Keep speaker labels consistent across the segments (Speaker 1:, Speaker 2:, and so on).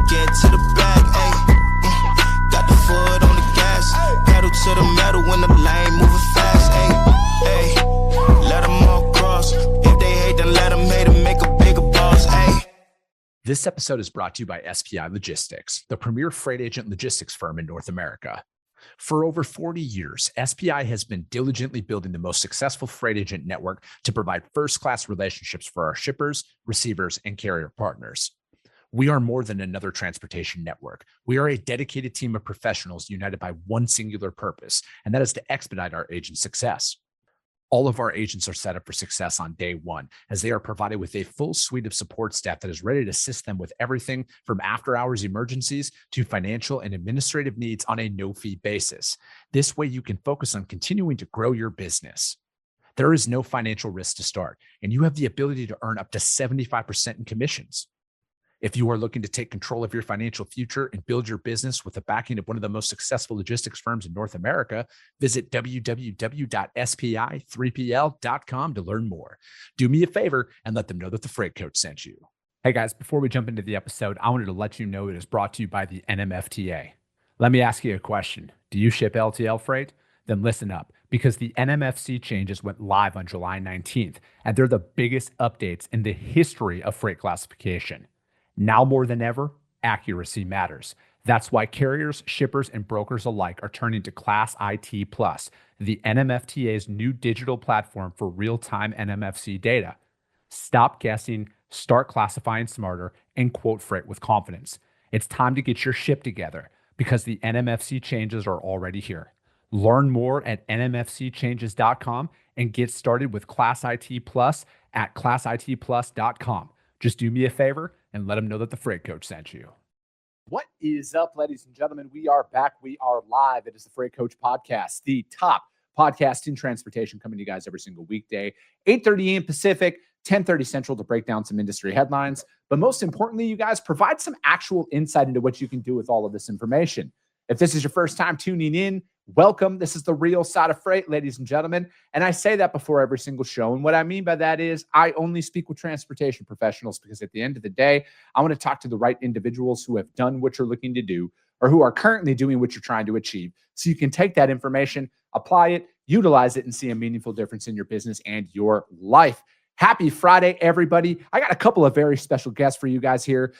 Speaker 1: get to the bag, ayy. Got the foot on the gas, pedal to the metal when the lane moving fast, ayy, ayy. Let them all cross. If they hate, then let them hate and make a bigger boss, ayy.
Speaker 2: This episode is brought to you by SPI Logistics, the premier freight agent logistics firm in North America. For over 40 years, SPI has been diligently building the most successful freight agent network to provide first-class relationships for our shippers, receivers, and carrier partners. We are more than another transportation network. We are a dedicated team of professionals united by one singular purpose, and that is to expedite our agents' success. All of our agents are set up for success on day one, as they are provided with a full suite of support staff that is ready to assist them with everything from after-hours emergencies to financial and administrative needs on a no-fee basis. This way, you can focus on continuing to grow your business. There is no financial risk to start, and you have the ability to earn up to 75% in commissions. If you are looking to take control of your financial future and build your business with the backing of one of the most successful logistics firms in North America, visit www.spi3pl.com to learn more. Do me a favor and let them know that the Freight Coach sent you. Hey guys, before we jump into the episode, I wanted to let you know it is brought to you by the NMFTA. Let me ask you a question. Do you ship LTL freight? Then listen up, because the NMFC changes went live on July 19th, and they're the biggest updates in the history of freight classification. Now more than ever, accuracy matters. That's why carriers, shippers, and brokers alike are turning to Class IT Plus, the NMFTA's new digital platform for real-time NMFC data. Stop guessing, start classifying smarter, and quote freight with confidence. It's time to get your ship together because the NMFC changes are already here. Learn more at nmfcchanges.com and get started with Class IT Plus at classitplus.com. Just do me a favor and let them know that the Freight Coach sent you. What is up, ladies and gentlemen? We are back. We are live. It is the Freight Coach Podcast, the top podcast in transportation, coming to you guys every single weekday, 8:30 a.m. Pacific, 10:30 Central, to break down some industry headlines. But most importantly, you guys provide some actual insight into what you can do with all of this information. If this is your first time tuning in, welcome. This is the real side of freight, ladies and gentlemen. And I say that before every single show. And what I mean by that is I only speak with transportation professionals, because at the end of the day, I want to talk to the right individuals who have done what you're looking to do or who are currently doing what you're trying to achieve. So you can take that information, apply it, utilize it, and see a meaningful difference in your business and your life. Happy Friday, everybody. I got a couple of very special guests for you guys here.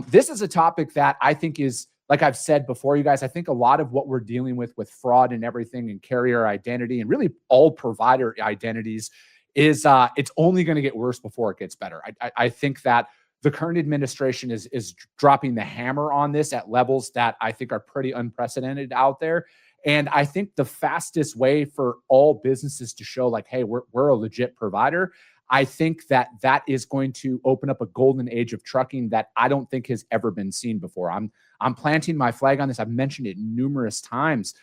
Speaker 2: This is a topic that I think is, like I've said before, you guys, I think a lot of what we're dealing with fraud and everything, and carrier identity, and really all provider identities, is it's only going to get worse before it gets better. I think that the current administration is dropping the hammer on this at levels that I think are pretty unprecedented out there. And I think the fastest way for all businesses to show like, hey, we're a legit provider, I think that is going to open up a golden age of trucking that I don't think has ever been seen before. I'm planting my flag on this. I've mentioned it numerous times.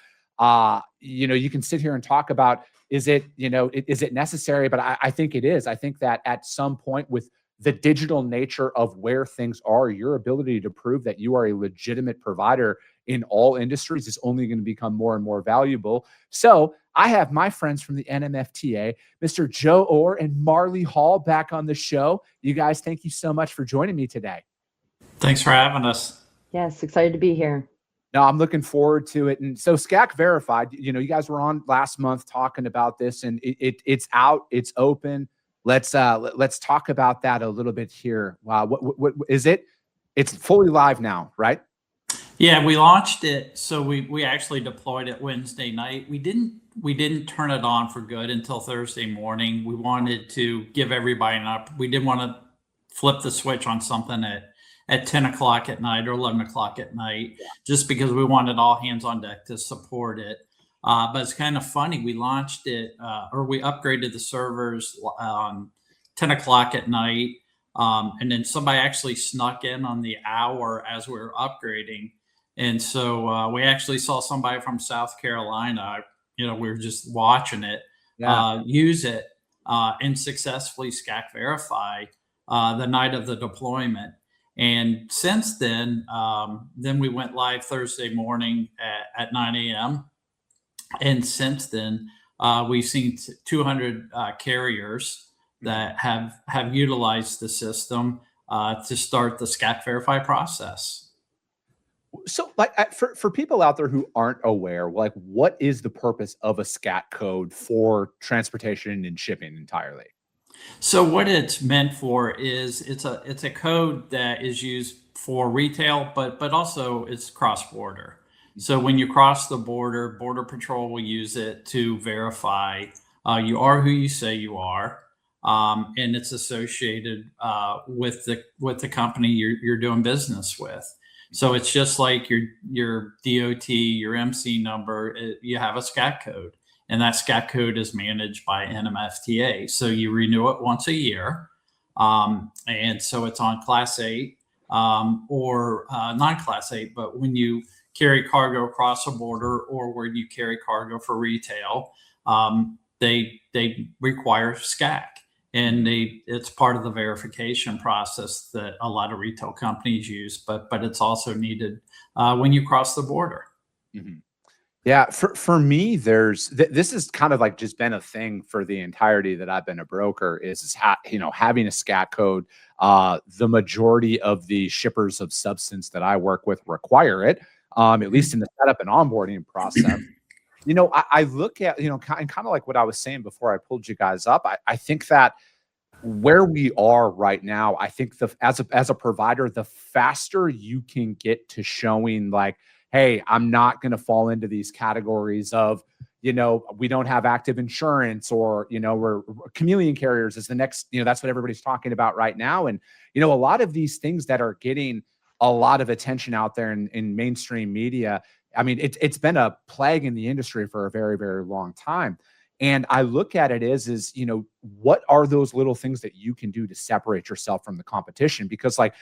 Speaker 2: You can sit here and talk about, is it necessary? But I think it is. I think that at some point, with the digital nature of where things are, your ability to prove that you are a legitimate provider in all industries is only going to become more and more valuable. So I have my friends from the NMFTA, Mr. Joe Orr and Marli Hall, back on the show. You guys, thank you so much for joining me today.
Speaker 3: Thanks for having us.
Speaker 4: Yes, excited to be here.
Speaker 3: No, I'm looking forward to it. And so SCAC Verified, you guys were on last month talking about this, and it's out, it's open. Let's talk about that a little bit here. Wow, what is it? It's fully live now, right?
Speaker 5: Yeah, we launched it. So we actually deployed it Wednesday night. We didn't turn it on for good until Thursday morning. We wanted to give everybody we didn't want to flip the switch on something at 10 o'clock at night or 11 o'clock at night, just because we wanted all hands on deck to support it. But it's kind of funny. We launched it, or we upgraded the servers 10 o'clock at night. And then somebody actually snuck in on the hour as we were upgrading. And so we actually saw somebody from South Carolina, we were just watching it, use it and successfully SCAC Verify the night of the deployment. And since then we went live Thursday morning at 9 a.m. And since then, we've seen 200 carriers that have utilized the system to start the SCAC Verify process.
Speaker 3: So, like, for people out there who aren't aware, like, what is the purpose of a SCAC code for transportation and shipping entirely?
Speaker 5: So what it's meant for is it's a code that is used for retail, but also it's cross border. So when you cross the border, Border Patrol will use it to verify you are who you say you are, and it's associated with the company you're doing business with. So it's just like your DOT, your MC number. You have a SCAC code, and that SCAC code is managed by NMFTA. So you renew it once a year, and so it's on Class 8 or non-Class 8. But when you carry cargo across a border or when you carry cargo for retail, they require SCAC. And it's part of the verification process that a lot of retail companies use, but it's also needed when you cross the border.
Speaker 3: Mm-hmm. Yeah, for me, this is kind of like just been a thing for the entirety that I've been a broker. Having a SCAC code. The majority of the shippers of substance that I work with require it, at least in the setup and onboarding process. I look at, kind of like what I was saying before I pulled you guys up. I think that where we are right now, I think as a provider, the faster you can get to showing like, hey, I'm not going to fall into these categories of, we don't have active insurance, or, we're chameleon carriers is the next, that's what everybody's talking about right now. And, a lot of these things that are getting a lot of attention out there in mainstream media. I mean, it's been a plague in the industry for a very, very long time. And I look at it as what are those little things that you can do to separate yourself from the competition? Because like,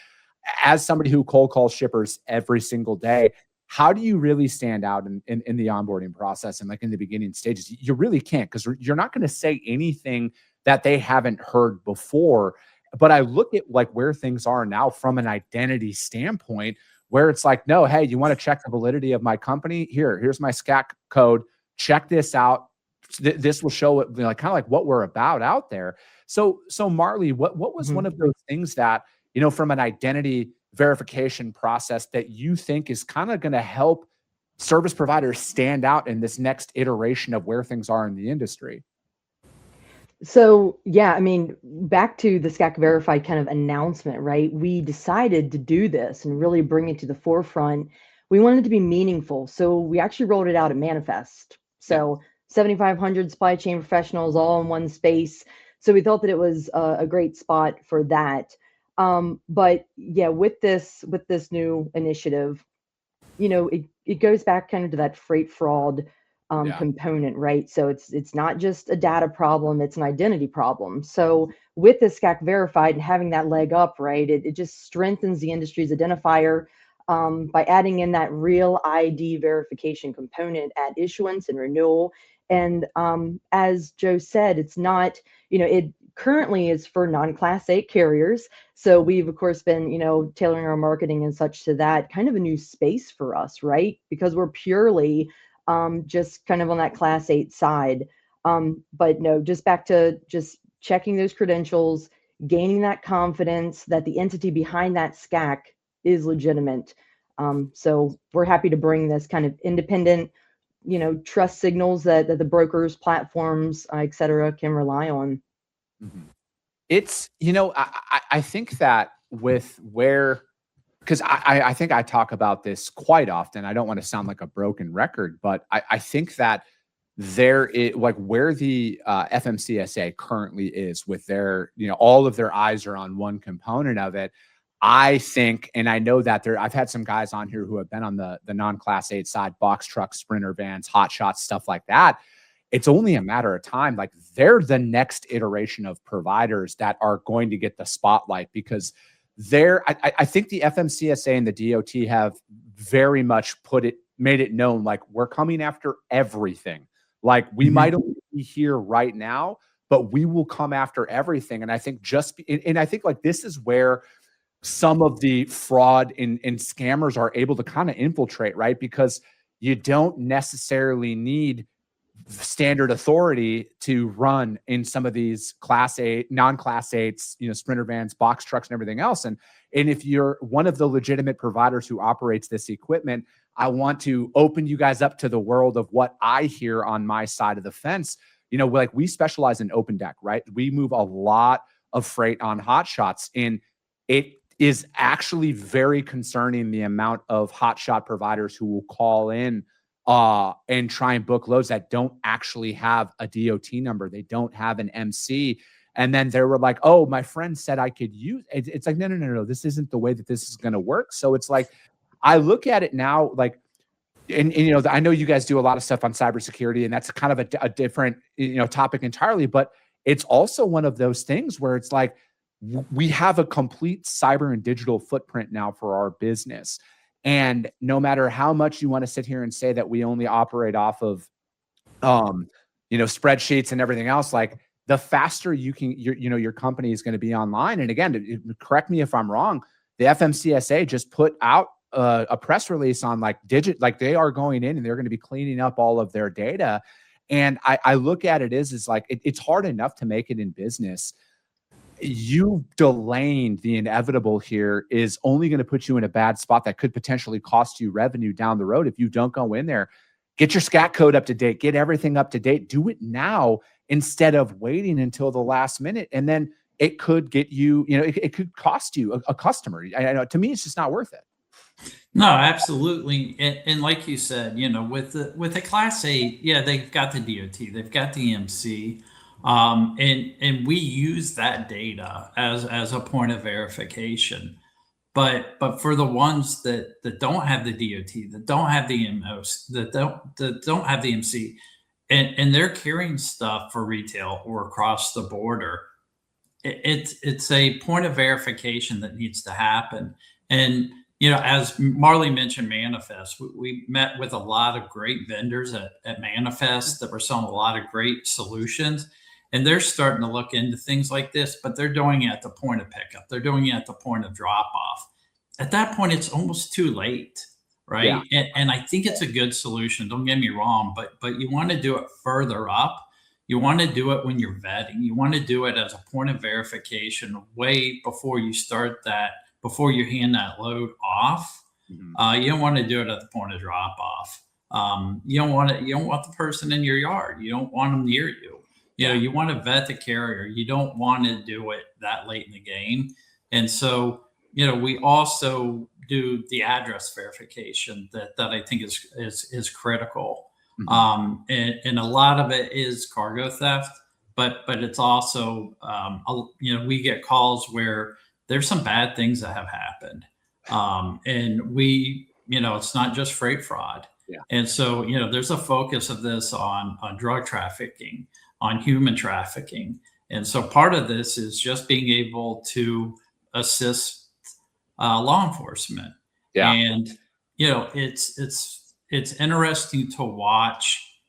Speaker 3: as somebody who cold calls shippers every single day, how do you really stand out in the onboarding process and like in the beginning stages? You really can't, because you're not going to say anything that they haven't heard before. But I look at like where things are now from an identity standpoint, where it's like, no, hey, you want to check the validity of my company? Here's my SCAC code. Check this out. This will show it, like kind of like what we're about out there. So Marli, what was one of those things that, from an identity verification process that you think is kind of going to help service providers stand out in this next iteration of where things are in the industry?
Speaker 4: So yeah, I mean, back to the SCAC Verified kind of announcement, right? We decided to do this and really bring it to the forefront. We wanted it to be meaningful. So we actually rolled it out at Manifest. So 7,500 supply chain professionals all in one space. So we thought that it was a great spot for that. But yeah, with this new initiative, it goes back kind of to that freight fraud component, right? So it's not just a data problem, it's an identity problem. So with the SCAC Verified and having that leg up, right, it just strengthens the industry's identifier by adding in that real ID verification component at issuance and renewal. And as Joe said, it's not, it currently is for non-Class 8 carriers. So we've, of course, been, tailoring our marketing and such to that, kind of a new space for us, right? Because we're purely just kind of on that Class 8 side. But no, just back to just checking those credentials, gaining that confidence that the entity behind that SCAC is legitimate. So we're happy to bring this kind of independent, trust signals that the brokers, platforms, et cetera, can rely on.
Speaker 3: It's, I think that with where, because I think I talk about this quite often. I don't want to sound like a broken record, but I think that there is like where the FMCSA currently is with their, all of their eyes are on one component of it. I think, and I know that I've had some guys on here who have been on the non-Class 8 side, box trucks, Sprinter vans, hot shots, stuff like that. It's only a matter of time. Like they're the next iteration of providers that are going to get the spotlight, because I think the FMCSA and the DOT have very much made it known, like we're coming after everything. Like we might only be here right now, but we will come after everything. And I think I think like this is where some of the fraud and scammers are able to kind of infiltrate, right? Because you don't necessarily need standard authority to run in some of these class 8, non-class 8s, sprinter vans, box trucks, and everything else. And if you're one of the legitimate providers who operates this equipment, I want to open you guys up to the world of what I hear on my side of the fence. Like we specialize in open deck, right? We move a lot of freight on hot shots, and it is actually very concerning the amount of hot shot providers who will call in and try and book loads that don't actually have a DOT number. They don't have an MC. And then they were like, oh, my friend said I could use it. It's like, no. This isn't the way that this is going to work. So it's like, I look at it now, like, and I know you guys do a lot of stuff on cybersecurity, and that's kind of a different, topic entirely, but it's also one of those things where it's like, we have a complete cyber and digital footprint now for our business. And no matter how much you want to sit here and say that we only operate off of, spreadsheets and everything else, like the faster you can, your company is going to be online. And again, correct me if I'm wrong, the FMCSA just put out a press release on like they are going in and they're going to be cleaning up all of their data. And I look at it as like, it's hard enough to make it in business. You delaying the inevitable here is only going to put you in a bad spot that could potentially cost you revenue down the road if you don't go in there. Get your SCAC code up to date, get everything up to date, do it now instead of waiting until the last minute. And then it could get you, it could cost you a customer. I know, to me, it's just not worth it.
Speaker 5: No, absolutely. And like you said, with the class 8, yeah, they've got the DOT, they've got the MC. And we use that data as a point of verification, but for the ones that don't have the DOT, that don't have the MOs, that don't have the MC, and they're carrying stuff for retail or across the border, it's a point of verification that needs to happen. And as Marli mentioned, Manifest, we met with a lot of great vendors at Manifest that were selling a lot of great solutions. And they're starting to look into things like this, but they're doing it at the point of pickup. They're doing it at the point of drop off. At that point, it's almost too late, right? Yeah. And I think it's a good solution. Don't get me wrong, but you want to do it further up. You want to do it when you're vetting. You want to do it as a point of verification way before you start that, before you hand that load off. Mm-hmm. You don't want to do it at the point of drop off. You don't want the person in your yard. You don't want them near you. You want to vet the carrier. You don't want to do it that late in the game. And so, we also do the address verification that I think is critical. Mm-hmm. And a lot of it is cargo theft, but it's also, we get calls where there's some bad things that have happened. And it's not just freight fraud. Yeah. And so, there's a focus of this on drug trafficking, on human trafficking. And so part of this is just being able to assist law enforcement. Yeah. And, it's interesting to watch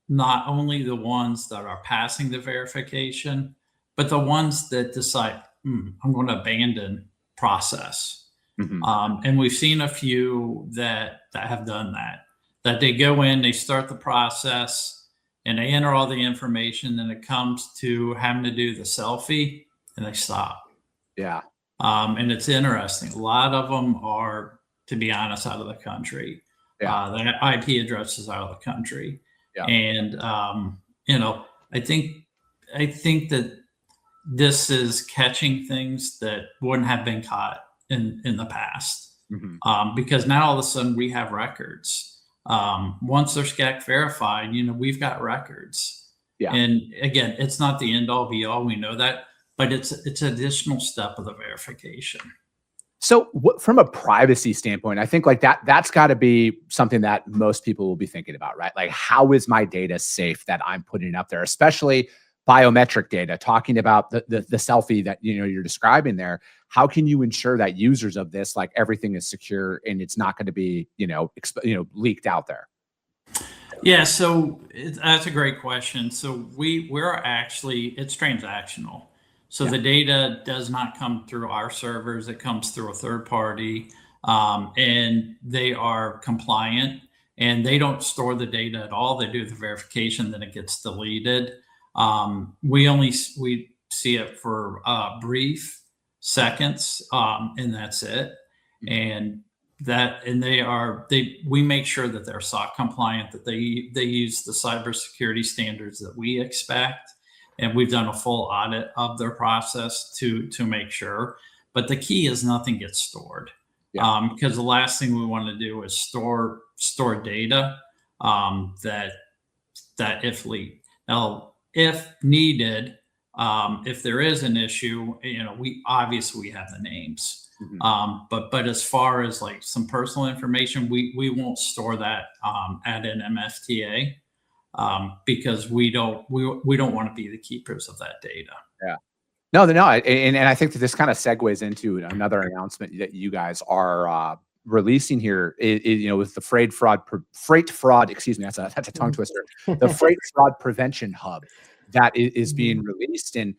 Speaker 5: not only the ones that are passing the verification, but the ones that decide, I'm going to abandon process. Mm-hmm. And we've seen a few that have done that they go in, they start the process, and they enter all the information, then it comes to having to do the selfie, and they stop. Yeah. And it's interesting. A lot of them are, to be honest, out of the country. Yeah. The IP address is out of the country. Yeah. And, I think that this is catching things that wouldn't have been caught in the past. Mm-hmm. Because now all of a sudden we have records. Once they're SCAC verified, we've got records. Yeah. And again, it's not the end all be all. We know that, but it's an additional step of the verification.
Speaker 3: So from a privacy standpoint, I think like that's got to be something that most people will be thinking about, right? Like, how is my data safe that I'm putting up there, especially biometric data, talking about the selfie that, you're describing there. How can you ensure that users of this, like everything is secure and it's not going to be, leaked out there?
Speaker 5: Yeah. So that's a great question. So we're actually, it's transactional. So the data does not come through our servers. It comes through a third party, and they are compliant. and they don't store the data at all. They do the verification, then it gets deleted. We see it for brief seconds, and that's it. And we make sure that they're SOC compliant, that they use the cybersecurity standards that we expect. And we've done a full audit of their process to make sure. But the key is nothing gets stored. Because the last thing we want to do is store data that if leaked. Now, if needed, if there is an issue, we obviously have the names. But as far as like some personal information, we won't store that at NMFTA because we don't want to be the keepers of that data.
Speaker 3: Yeah. No, and I think that this kind of segues into another announcement that you guys are releasing here. With the freight fraud. Excuse me, that's a tongue twister. The Freight Fraud Prevention Hub that is being released, and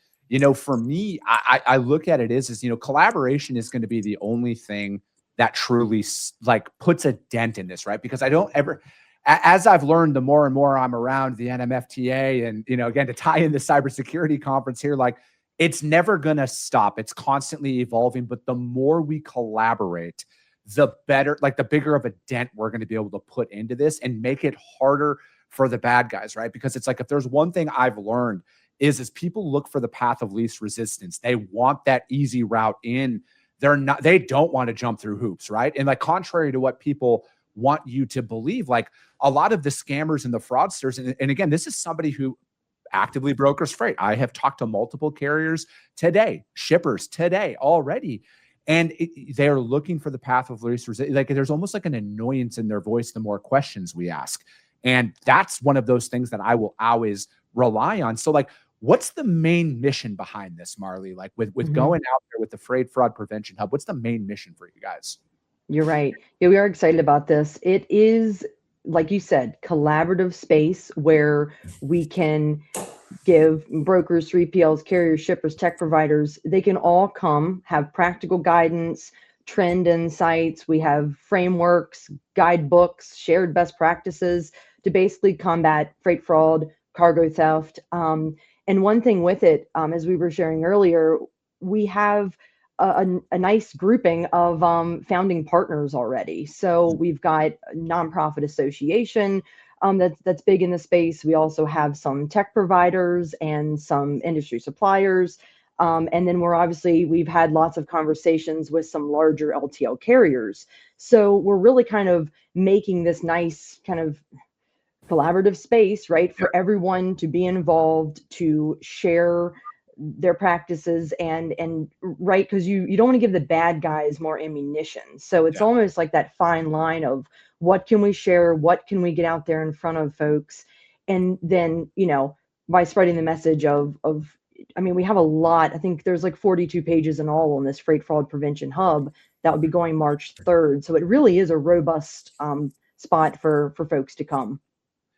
Speaker 3: for me, I look at it as collaboration is going to be the only thing that truly like puts a dent in this, right? Because I don't ever. As I've learned, the more and more I'm around the NMFTA, and again to tie in the cybersecurity conference here, like. It's never going to stop. It's constantly evolving. But the more we collaborate, the better, like the bigger of a dent we're going to be able to put into this and make it harder for the bad guys, right? Because it's like, if there's one thing I've learned is people look for the path of least resistance. They want that easy route in. They don't want to jump through hoops, right? And like, contrary to what people want you to believe, like a lot of the scammers and the fraudsters, and again, this is somebody who actively brokers freight. I have talked to multiple carriers today, shippers today already, and they're looking for the path of least resistance. Like there's almost like an annoyance in their voice the more questions we ask. And that's one of those things that I will always rely on. So like, what's the main mission behind this, Marli? Like with going out there with the Freight Fraud Prevention Hub, what's the main mission for you guys?
Speaker 4: You're right. Yeah, we are excited about this. It is, like you said, collaborative space where we can give brokers, 3PLs, carriers, shippers, tech providers, they can all come, have practical guidance, trend insights. We have frameworks, guidebooks, shared best practices to basically combat freight fraud, cargo theft. And one thing with it, as we were sharing earlier, we have a nice grouping of founding partners already. So we've got a nonprofit association that's big in the space. We also have some tech providers and some industry suppliers. And then we've had lots of conversations with some larger LTL carriers. So we're really kind of making this nice kind of collaborative space, right, for everyone to be involved, to share their practices and right, because you don't want to give the bad guys more ammunition. So it's almost like that fine line of what can we share, what can we get out there in front of folks, and then by spreading the message of we have a lot. I think there's like 42 pages in all on this Freight Fraud Prevention Hub that will be going March 3rd. So it really is a robust spot for folks to come.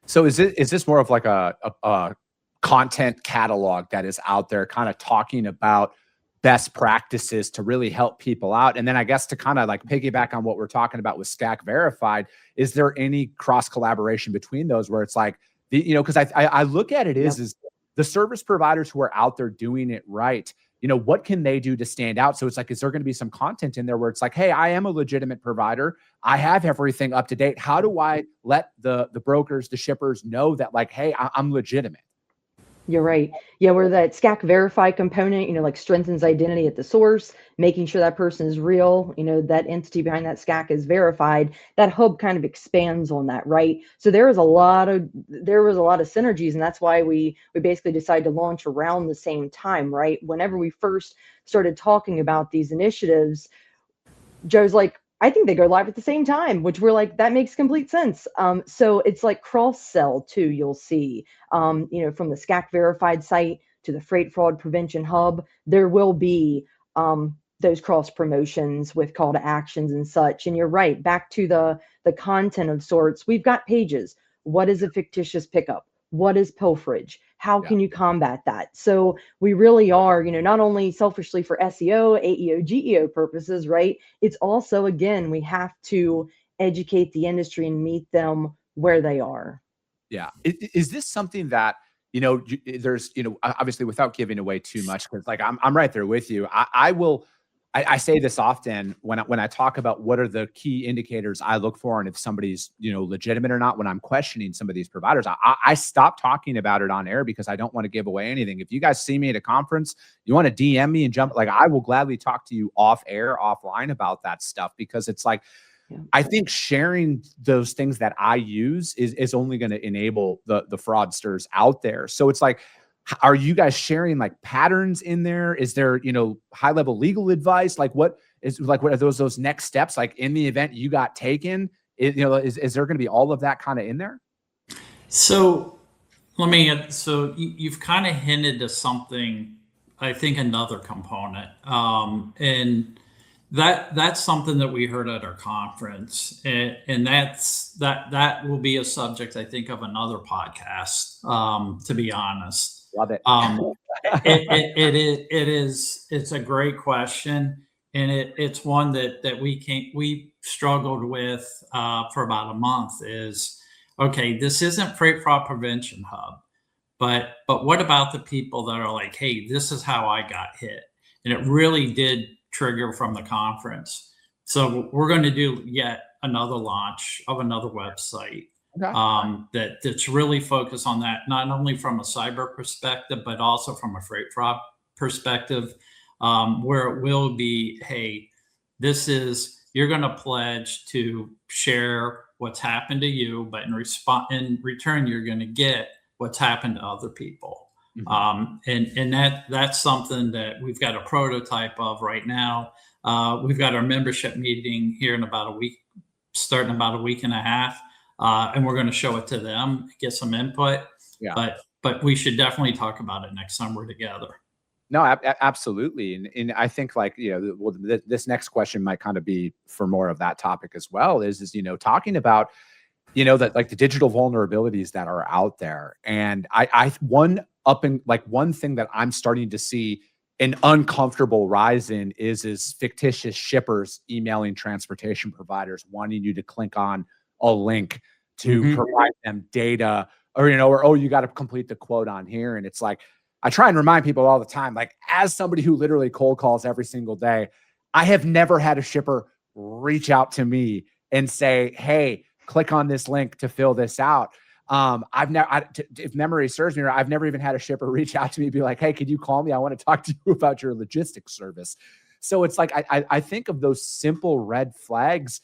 Speaker 3: So is this more of like a content catalog that is out there kind of talking about best practices to really help people out? And then I guess to kind of like piggyback on what we're talking about with SCAC Verified, is there any cross collaboration between those where it's like, because I look at it is the service providers who are out there doing it right, what can they do to stand out? So it's like, is there going to be some content in there where it's like, hey, I am a legitimate provider. I have everything up to date. How do I let the brokers, the shippers know that like, hey, I'm legitimate?
Speaker 4: You're right. Yeah, where that SCAC Verify component, like strengthens identity at the source, making sure that person is real, that entity behind that SCAC is verified. That hub kind of expands on that, right? So there was a lot of synergies, and that's why we basically decided to launch around the same time, right? Whenever we first started talking about these initiatives, Joe's like, I think they go live at the same time, which we're like, that makes complete sense. So it's like cross sell too. You'll see, from the SCAC Verified site to the Freight Fraud Prevention Hub, there will be those cross promotions with call to actions and such. And you're right, back to the content of sorts. We've got pages. What is a fictitious pickup? What is pilferage? How can you combat that? So we really are, not only selfishly for SEO, AEO, GEO purposes, right? It's also, again, we have to educate the industry and meet them where they are.
Speaker 3: Yeah. Is this something that, there's, obviously without giving away too much, because like I'm right there with you. I say this often when I talk about what are the key indicators I look for and if somebody's, legitimate or not, when I'm questioning some of these providers, I stop talking about it on air because I don't want to give away anything. If you guys see me at a conference, you want to DM me and jump, like I will gladly talk to you off air, offline about that stuff, because it's like, I think sharing those things that I use is only going to enable the fraudsters out there. So it's like, are you guys sharing like patterns in there? Is there, high level legal advice? Like what are those next steps? Like in the event you got taken, is there going to be all of that kind of in there?
Speaker 5: So you've kind of hinted to something, I think another component, and that's something that we heard at our conference, and that will be a subject, I think, of another podcast, to be honest.
Speaker 3: Love it.
Speaker 5: It's a great question, and it's one that we struggled with for about a month. Is okay, this isn't Freight Fraud Prevention Hub, but what about the people that are like, hey, this is how I got hit, and it really did trigger from the conference. So we're going to do yet another launch of another website. Okay. That's really focused on that, not only from a cyber perspective, but also from a freight fraud perspective, where it will be, hey, you're going to pledge to share what's happened to you, but in return, you're going to get what's happened to other people. Mm-hmm. And that's something that we've got a prototype of right now. We've got our membership meeting here in about a week, starting about a week and a half. And we're going to show it to them, get some input. Yeah. But we should definitely talk about it next time we're together.
Speaker 3: No, absolutely. And I think like, this next question might kind of be for more of that topic as well is talking about, that like the digital vulnerabilities that are out there. And one thing that I'm starting to see an uncomfortable rise in is fictitious shippers emailing transportation providers wanting you to click on a link to provide them data or you got to complete the quote on here. And it's like, I try and remind people all the time, like as somebody who literally cold calls every single day, I have never had a shipper reach out to me and say, hey, click on this link to fill this out. If memory serves me, I've never even had a shipper reach out to me and be like, hey, could you call me? I want to talk to you about your logistics service. So it's like, I think of those simple red flags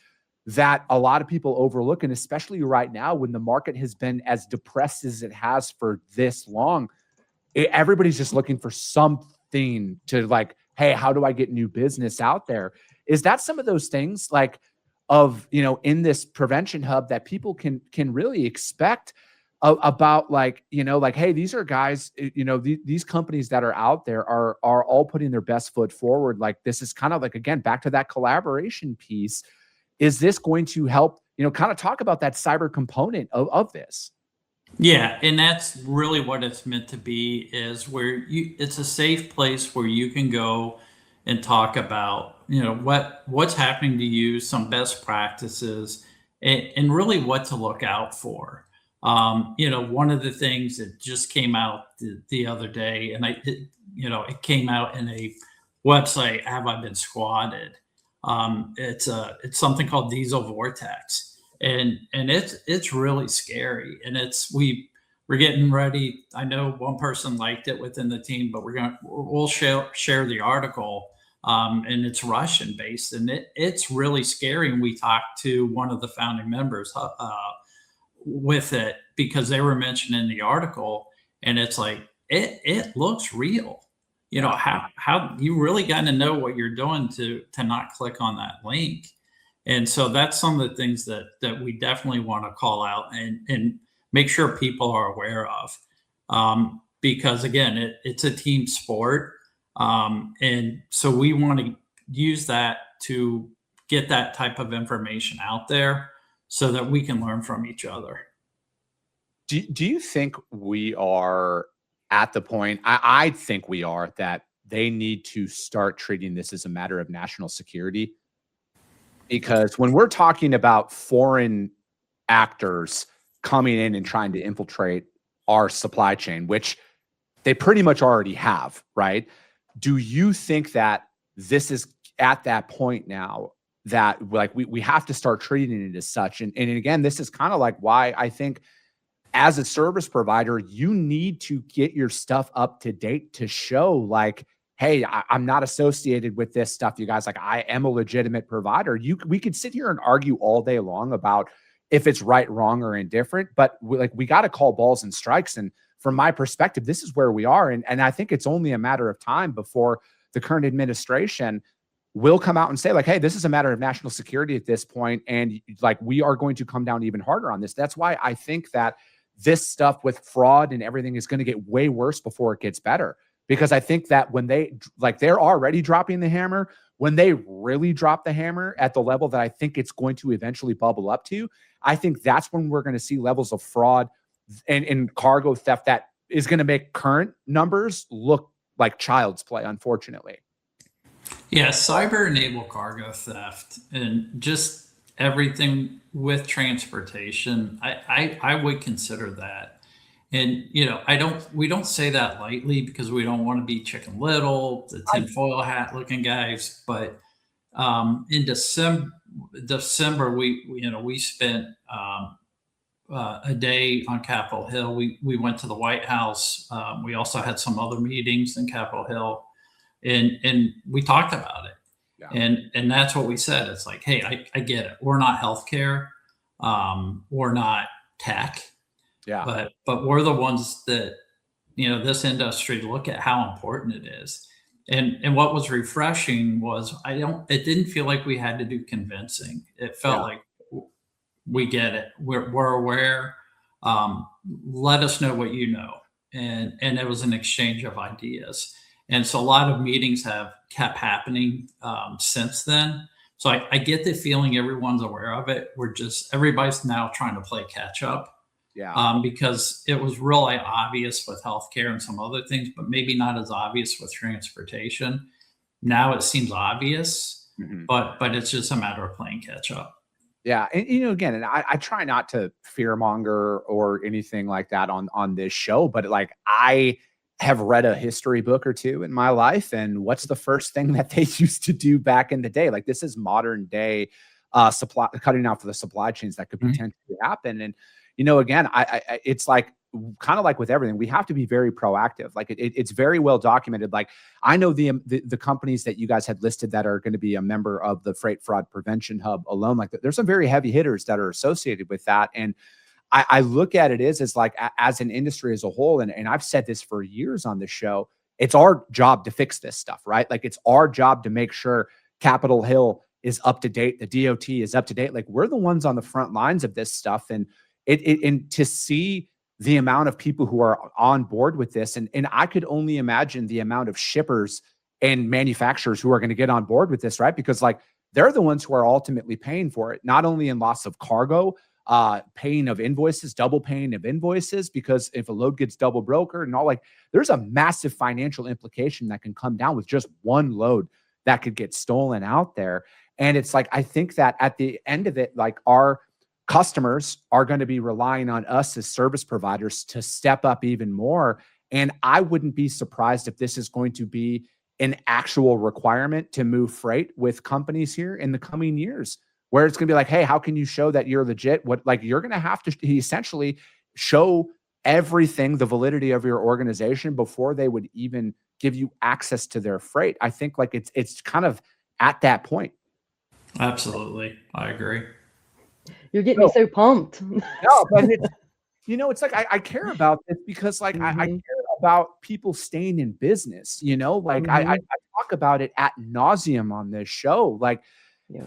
Speaker 3: that a lot of people overlook. And especially right now, when the market has been as depressed as it has for this long, everybody's just looking for something to like, hey, how do I get new business out there? Is that some of those things like of, in this prevention hub that people can really expect about like, hey, these are guys, these companies that are out there are all putting their best foot forward. Like, this is kind of like, again, back to that collaboration piece. Is this going to help, kind of talk about that cyber component of this?
Speaker 5: Yeah. And that's really what it's meant to be, is where it's a safe place where you can go and talk about, what's happening to you, some best practices, and really what to look out for. One of the things that just came out the other day, and it came out in a website, Have I Been Squatted? It's something called Diesel Vortex, and it's really scary. And we're getting ready. I know one person liked it within the team, but we'll share the article. And it's Russian based, and it's really scary. And we talked to one of the founding members with it, because they were mentioned in the article, and it's like, it looks real. How you really got to know what you're doing to not click on that link. And so that's some of the things that we definitely want to call out and make sure people are aware of. Because again, it's a team sport. And so we want to use that to get that type of information out there so that we can learn from each other.
Speaker 3: Do you think we are at the point, I think we are, that they need to start treating this as a matter of national security? Because when we're talking about foreign actors coming in and trying to infiltrate our supply chain, which they pretty much already have, right? Do you think that this is at that point now that like we have to start treating it as such? And again, this is kind of like why I think as a service provider, you need to get your stuff up to date to show like, hey, I'm not associated with this stuff, you guys. Like, I am a legitimate provider. We could sit here and argue all day long about if it's right, wrong, or indifferent, but we got to call balls and strikes. And from my perspective, this is where we are. And I think it's only a matter of time before the current administration will come out and say like, hey, this is a matter of national security at this point. And like, we are going to come down even harder on this. That's why I think that this stuff with fraud and everything is going to get way worse before it gets better. Because I think that when they're already dropping the hammer, when they really drop the hammer at the level that I think it's going to eventually bubble up to, I think that's when we're going to see levels of fraud and cargo theft that is going to make current numbers look like child's play, unfortunately.
Speaker 5: Yeah, cyber-enabled cargo theft and just everything with transportation, I would consider that. And, we don't say that lightly because we don't want to be Chicken Little, the tinfoil hat looking guys. But in December, we spent a day on Capitol Hill. We went to the White House. We also had some other meetings in Capitol Hill, and we talked about it. Yeah. And that's what we said. It's like, hey, I get it. We're not healthcare. We're not tech. Yeah. But we're the ones that, this industry, look at how important it is. And what was refreshing was it didn't feel like we had to do convincing. It felt like we get it. We're aware. Let us know what you know. And it was an exchange of ideas. And so a lot of meetings have kept happening since then. So I get the feeling everyone's aware of it. Everybody's now trying to play catch up. Yeah. Because it was really obvious with healthcare and some other things, but maybe not as obvious with transportation. Now it seems obvious, but it's just a matter of playing catch up.
Speaker 3: Yeah. And, again, and I try not to fearmonger or anything like that on this show, but like I have read a history book or two in my life. And what's the first thing that they used to do back in the day? Like, this is modern day supply, cutting out for the supply chains that could potentially happen. And, again, it's like kind of like with everything, we have to be very proactive. Like it's very well documented. Like I know the companies that you guys had listed that are going to be a member of the Freight Fraud Prevention Hub alone. Like there's some very heavy hitters that are associated with that. And I look at it as like as an industry as a whole, and I've said this for years on this show, it's our job to fix this stuff, right? Like it's our job to make sure Capitol Hill is up to date, the DOT is up to date. Like we're the ones on the front lines of this stuff. And and to see the amount of people who are on board with this, and I could only imagine the amount of shippers and manufacturers who are going to get on board with this, right? Because like they're the ones who are ultimately paying for it, not only in loss of cargo, paying of invoices, double paying of invoices, because if a load gets double brokered and all, like there's a massive financial implication that can come down with just one load that could get stolen out there. And it's like, I think that at the end of it, like our customers are going to be relying on us as service providers to step up even more. And I wouldn't be surprised if this is going to be an actual requirement to move freight with companies here in the coming years, where it's going to be like, hey, how can you show that you're legit? You're going to have to essentially show everything, the validity of your organization before they would even give you access to their freight. I think like it's kind of at that point.
Speaker 5: Absolutely. I agree.
Speaker 4: You're getting me so pumped.
Speaker 3: No, but it's like I care about this because like I care about people staying in business, like I talk about it ad nauseum on this show. Like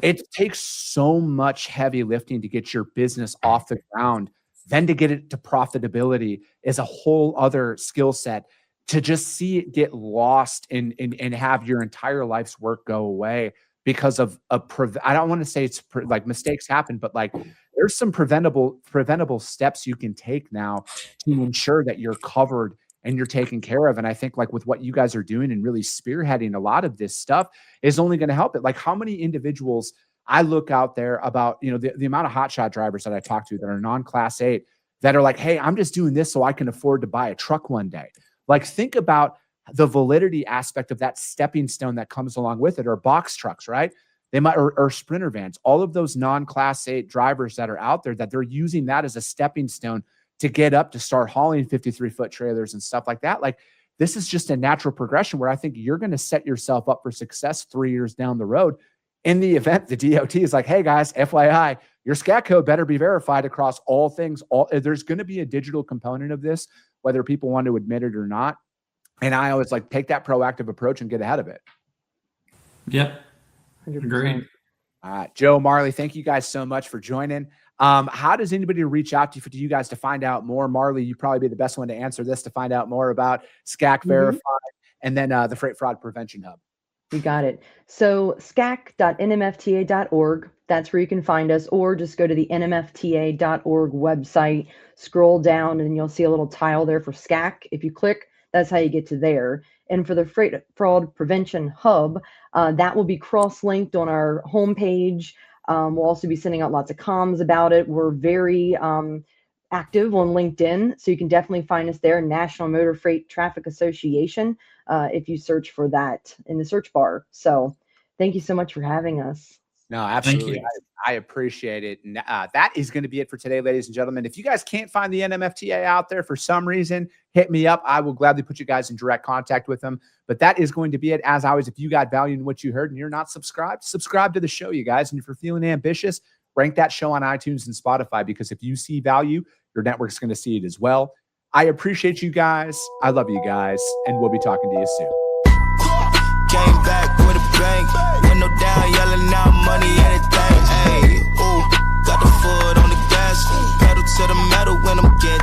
Speaker 3: it takes so much heavy lifting to get your business off the ground. Then to get it to profitability is a whole other skill set. To just see it get lost and have your entire life's work go away because of I don't want to say it's like mistakes happen, but like there's some preventable steps you can take now to ensure that you're covered and you're taken care of. And I think like with what you guys are doing and really spearheading a lot of this stuff is only going to help it. Like how many individuals I look out there about, the amount of hotshot drivers that I talk to that are non-class 8 that are like, hey, I'm just doing this so I can afford to buy a truck one day. Like, think about the validity aspect of that stepping stone that comes along with it, or box trucks, right? They might, or sprinter vans, all of those non-class 8 drivers that are out there, that they're using that as a stepping stone to get up to start hauling 53-foot trailers and stuff like that. Like, this is just a natural progression where I think you're going to set yourself up for success 3 years down the road in the event the DOT is like, hey guys, FYI, your SCAC code better be verified across all things. There's going to be a digital component of this, whether people want to admit it or not. And I always like, take that proactive approach and get ahead of it.
Speaker 5: Yep.
Speaker 4: 100%.
Speaker 5: Agreed.
Speaker 3: All right, Joe, Marli, thank you guys so much for joining. How does anybody reach out to you guys to find out more? Marli, you'd probably be the best one to answer this, to find out more about SCAC Verified and then the Freight Fraud Prevention Hub.
Speaker 4: You got it. So scac.nmfta.org, that's where you can find us, or just go to the nmfta.org website, scroll down, and you'll see a little tile there for SCAC. If you click, that's how you get to there. And for the Freight Fraud Prevention Hub, that will be cross-linked on our homepage. We'll also be sending out lots of comms about it. We're very active on LinkedIn, so you can definitely find us there, National Motor Freight Traffic Association, if you search for that in the search bar. So thank you so much for having us.
Speaker 3: No, absolutely.
Speaker 5: Thank you.
Speaker 3: I appreciate it. And that is going to be it for today, ladies and gentlemen. If you guys can't find the NMFTA out there for some reason, hit me up. I will gladly put you guys in direct contact with them. But that is going to be it. As always, if you got value in what you heard and you're not subscribed, subscribe to the show, you guys. And if you're feeling ambitious, rank that show on iTunes and Spotify, because if you see value, your network's going to see it as well. I appreciate you guys. I love you guys. And we'll be talking to you soon.
Speaker 1: Came back with a bang, window down, yelling out money, anything. Ayy, ooh, got the foot on the gas, pedal to the metal when I'm getting